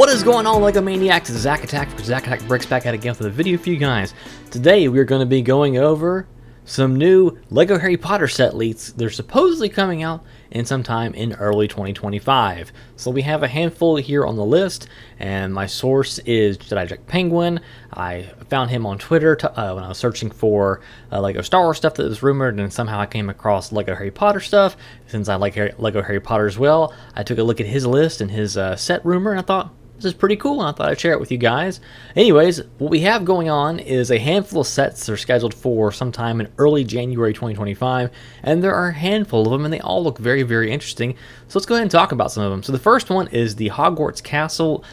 What is going on, LEGO Maniacs? It's Zack Attack for Zack Attack Bricks back at it again with a video for you guys. Today we're going to be going over some new LEGO Harry Potter set leaks. They're supposedly coming out in sometime in early 2025. So we have a handful here on the list, and my source is Jedi Jack Penguin. I found him on Twitter when I was searching for LEGO Star Wars stuff that was rumored, and somehow I came across LEGO Harry Potter stuff. Since I like LEGO Harry Potter as well, I took a look at his list and his set rumor, and I thought, this is pretty cool, and I thought I'd share it with you guys. Anyways, what we have going on is a handful of sets that are scheduled for sometime in early January 2025, and there are a handful of them, and they all look very, very interesting. So let's go ahead and talk about some of them. So the first one is the Hogwarts Castle,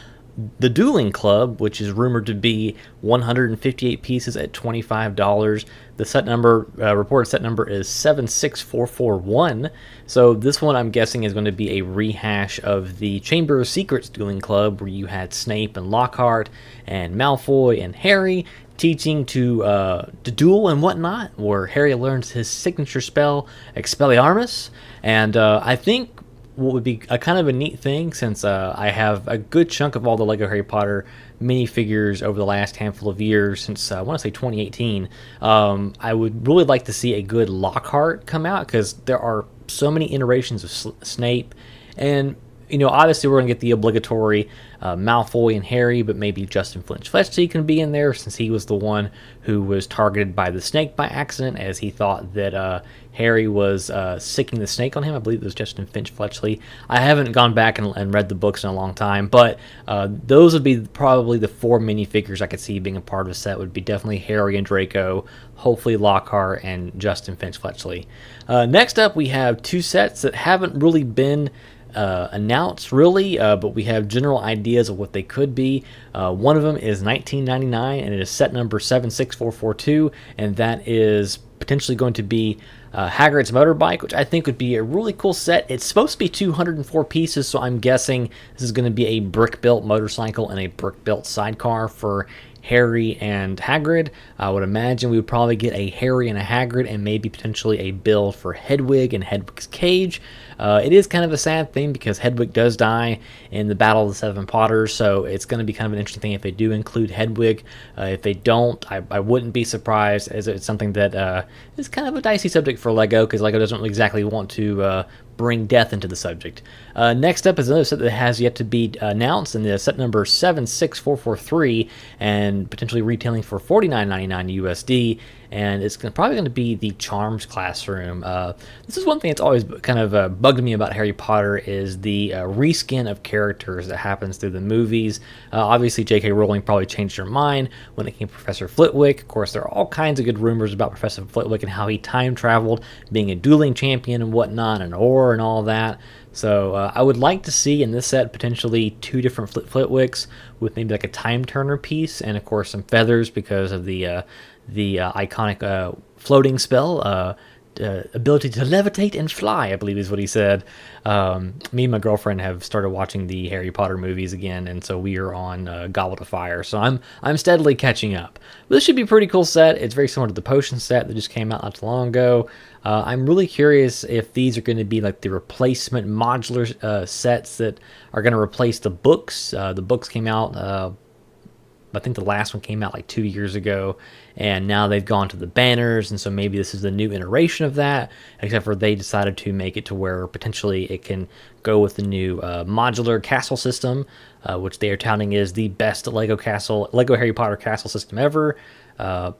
the Dueling Club, which is rumored to be 158 pieces at $25. The set number, reported set number is 76441. So this one, I'm guessing, is going to be a rehash of the Chamber of Secrets Dueling Club, where you had Snape and Lockhart and Malfoy and Harry teaching to duel and whatnot, where Harry learns his signature spell, Expelliarmus. And I think what would be a kind of a neat thing, since I have a good chunk of all the LEGO Harry Potter minifigures over the last handful of years, since I want to say 2018, I would really like to see a good Lockhart come out, because there are so many iterations of Snape, and obviously we're going to get the obligatory Malfoy and Harry, but maybe Justin Fletchley can be in there, since he was the one who was targeted by the snake by accident, as he thought that Harry was sicking the snake on him. I believe it was Justin Fletchley. I haven't gone back and read the books in a long time, but those would be probably the four minifigures I could see being a part of a set. Would be definitely Harry and Draco, hopefully Lockhart, and Justin Fletchley. Next up, we have two sets that haven't really been announced really, but we have general ideas of what they could be. One of them is 1999, and it is set number 76442, and that is potentially going to be Hagrid's motorbike, which I think would be a really cool set. It's supposed to be 204 pieces, so I'm guessing this is going to be a brick-built motorcycle and a brick-built sidecar for Harry and Hagrid. I would imagine we would probably get a Harry and a Hagrid, and maybe potentially a build for Hedwig and Hedwig's cage. It is kind of a sad thing, because Hedwig does die in the Battle of the Seven Potters, so it's going to be kind of an interesting thing if they do include Hedwig. If they don't, I wouldn't be surprised, as it's something that is kind of a dicey subject for LEGO, because LEGO doesn't exactly want to bring death into the subject. Next up is another set that has yet to be announced, and the set number 76443, and potentially retailing for $49.99 USD, and it's probably going to be the Charms Classroom. This is one thing that's always kind of bugged me about Harry Potter, is the reskin of characters that happens through the movies. Obviously, J.K. Rowling probably changed her mind when it came to Professor Flitwick. Of course, there are all kinds of good rumors about Professor Flitwick and how he time traveled, being a dueling champion and whatnot, and Auror and all that. So I would like to see in this set potentially two different Flitwicks, with maybe like a time turner piece, and of course some feathers because of the iconic floating spell, ability to levitate and fly, I believe is what he said. Me and my girlfriend have started watching the Harry Potter movies again, and so we are on Goblet of Fire. So I'm steadily catching up. But this should be a pretty cool set. It's very similar to the Potion set that just came out not too long ago. I'm really curious if these are going to be like the replacement modular sets that are going to replace the books. The books came out, I think the last one came out like 2 years ago, and now they've gone to the banners, and so maybe this is the new iteration of that, except for they decided to make it to where potentially it can go with the new modular castle system, which they are touting is the best LEGO Harry Potter castle system ever.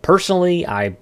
Personally, I'm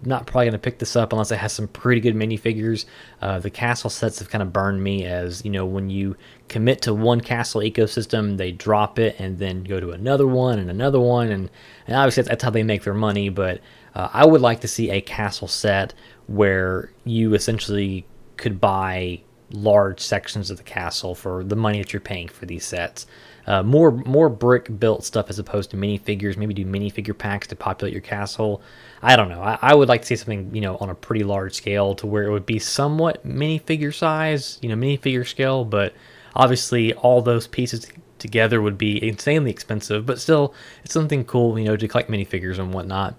not probably going to pick this up unless it has some pretty good minifigures. The castle sets have kind of burned me, as when you commit to one castle ecosystem, they drop it and then go to another one, and obviously that's how they make their money. But I would like to see a castle set where you essentially could buy large sections of the castle for the money that you're paying for these sets. More brick built stuff as opposed to minifigures. Maybe do minifigure packs to populate your castle. I don't know. I would like to see something on a pretty large scale, to where it would be somewhat minifigure size, minifigure scale. But obviously, all those pieces together would be insanely expensive. But still, it's something cool, to collect minifigures and whatnot.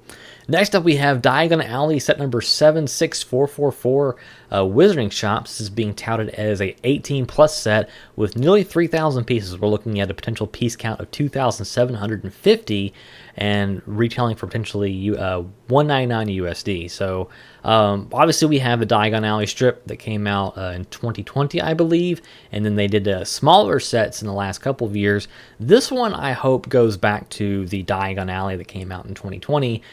Next up, we have Diagon Alley set number 76444, Wizarding Shops. This is being touted as a 18 plus set with nearly 3,000 pieces. We're looking at a potential piece count of 2,750 and retailing for potentially $199 USD. So obviously we have the Diagon Alley strip that came out in 2020, I believe, and then they did smaller sets in the last couple of years. This one I hope goes back to the Diagon Alley that came out in 2020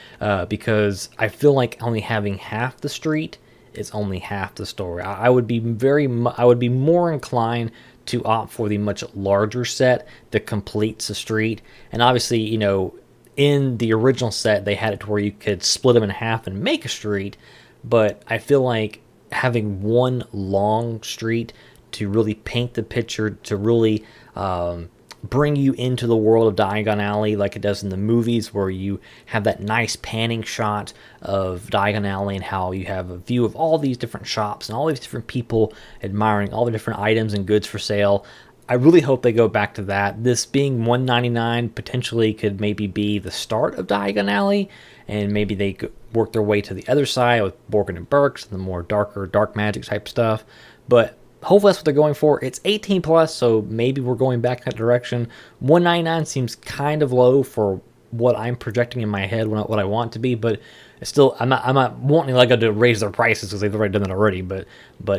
because I feel like only having half the street is only half the story. I would be more inclined to opt for the much larger set that completes the street. And obviously, you know, in the original set, they had it to where you could split them in half and make a street, but I feel like having one long street to really paint the picture, to really bring you into the world of Diagon Alley like it does in the movies, where you have that nice panning shot of Diagon Alley and how you have a view of all these different shops and all these different people admiring all the different items and goods for sale. I really hope they go back to that. This being $199 potentially could maybe be the start of Diagon Alley, and maybe they could work their way to the other side with Borgin and Burks, the more dark magic type stuff. But hopefully that's what they're going for. It's 18 plus, so maybe we're going back that direction. $199 seems kind of low for what I'm projecting in my head, what I want it to be, but still, I'm not wanting Lego to raise their prices because they've already done that already. But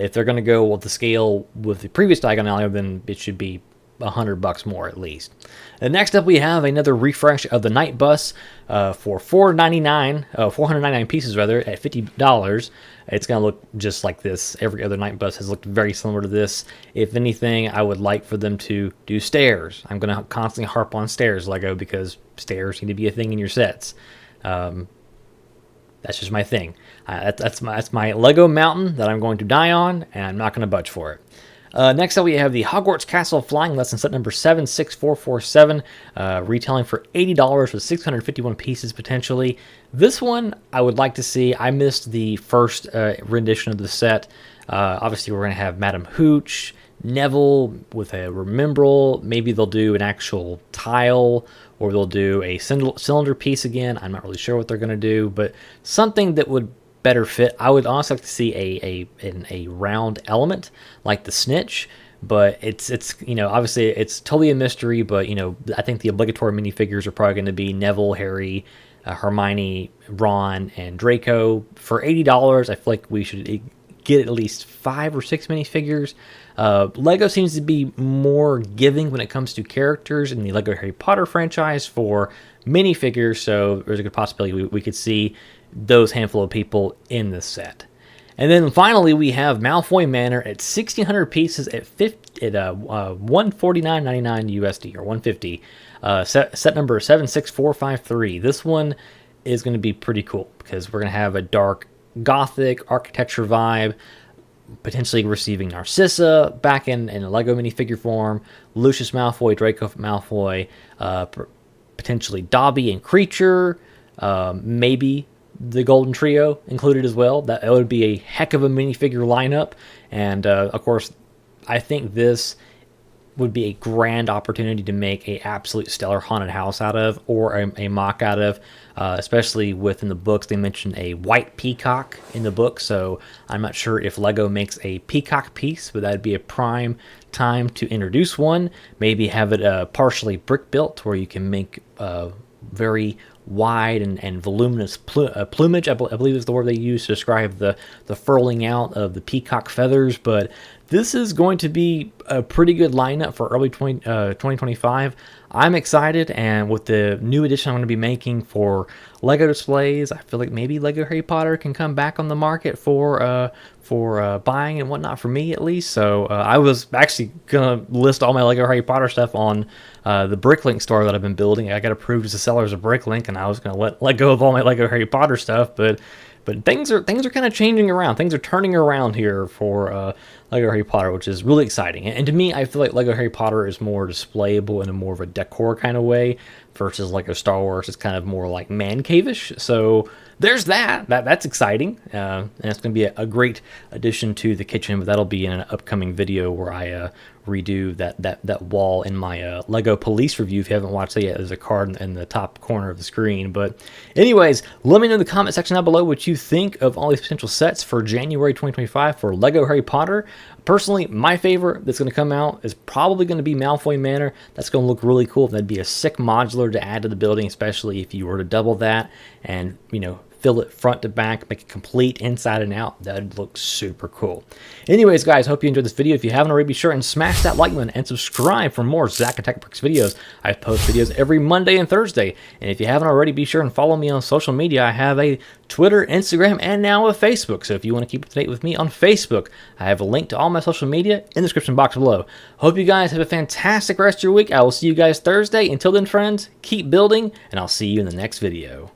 if they're going to go with the scale with the previous Diagon Alley, then it should be $100 more at least. And next up, we have another refresh of the Night Bus for $499 pieces rather at $50. It's going to look just like this. Every other Night Bus has looked very similar to this. If anything, I would like for them to do stairs. I'm going to constantly harp on stairs, Lego, because stairs need to be a thing in your sets. That's just my thing. That's my Lego mountain that I'm going to die on, and I'm not going to budge for it. Next up, we have the Hogwarts Castle Flying Lesson set number 76447, retailing for $80 with 651 pieces potentially. This one I would like to see. I missed the first rendition of the set. Obviously, we're going to have Madam Hooch, Neville with a Remembrall. Maybe they'll do an actual tile, or they'll do a cylinder piece again. I'm not really sure what they're going to do, but something that would better fit. I would also like to see a round element like the snitch, but it's you know, obviously it's totally a mystery, but you know, I think the obligatory minifigures are probably going to be Neville, Harry, Hermione, Ron, and Draco. For $80, I feel like we should get at least 5 or 6 minifigures. Lego seems to be more giving when it comes to characters in the Lego Harry Potter franchise for minifigures, so there's a good possibility we could see those handful of people in this set. And then finally, we have Malfoy Manor at 1,600 pieces at $149.99 USD, or $150. Set number 76453. This one is going to be pretty cool because we're going to have a dark Gothic architecture vibe, potentially receiving Narcissa back in a Lego minifigure form, Lucius Malfoy, Draco Malfoy, potentially Dobby and Creature, maybe the Golden Trio included as well. That would be a heck of a minifigure lineup, and of course, I think this would be a grand opportunity to make a absolute stellar haunted house out of, or a mock out of, especially within the books. They mentioned a white peacock in the book, so I'm not sure if Lego makes a peacock piece, but that'd be a prime time to introduce one. Maybe have it partially brick built, where you can make very wide and voluminous plumage, I believe is the word they use to describe the furling out of the peacock feathers. But this is going to be a pretty good lineup for early 2025. I'm excited, and with the new edition I'm going to be making for Lego displays, I feel like maybe Lego Harry Potter can come back on the market for buying and whatnot, for me at least. So I was actually going to list all my Lego Harry Potter stuff on the Bricklink store that I've been building. I got approved as a seller as a Bricklink, and I was going to let go of all my Lego Harry Potter stuff, but things are kind of changing around. Things are turning around here for Lego Harry Potter, which is really exciting. And to me, I feel like Lego Harry Potter is more displayable in a more of a decor kind of way versus Lego Star Wars. It's kind of more like man cave-ish. So there's that's exciting. And it's going to be a great addition to the kitchen, but that'll be in an upcoming video where I redo that wall in my Lego Police review. If you haven't watched it yet, there's a card in the top corner of the screen. But anyways, let me know in the comment section down below what you think of all these potential sets for January 2025 for Lego Harry Potter. Personally, my favorite that's going to come out is probably going to be Malfoy Manor. That's going to look really cool. That'd be a sick modular to add to the building, especially if you were to double that and, you know, fill it front to back, make it complete inside and out. That'd look super cool. Anyways, guys, hope you enjoyed this video. If you haven't already, be sure and smash that like button and subscribe for more Zack Attack Bricks videos. I post videos every Monday and Thursday. And if you haven't already, be sure and follow me on social media. I have a Twitter, Instagram, and now a Facebook. So if you want to keep up to date with me on Facebook, I have a link to all my social media in the description box below. Hope you guys have a fantastic rest of your week. I will see you guys Thursday. Until then, friends, keep building, and I'll see you in the next video.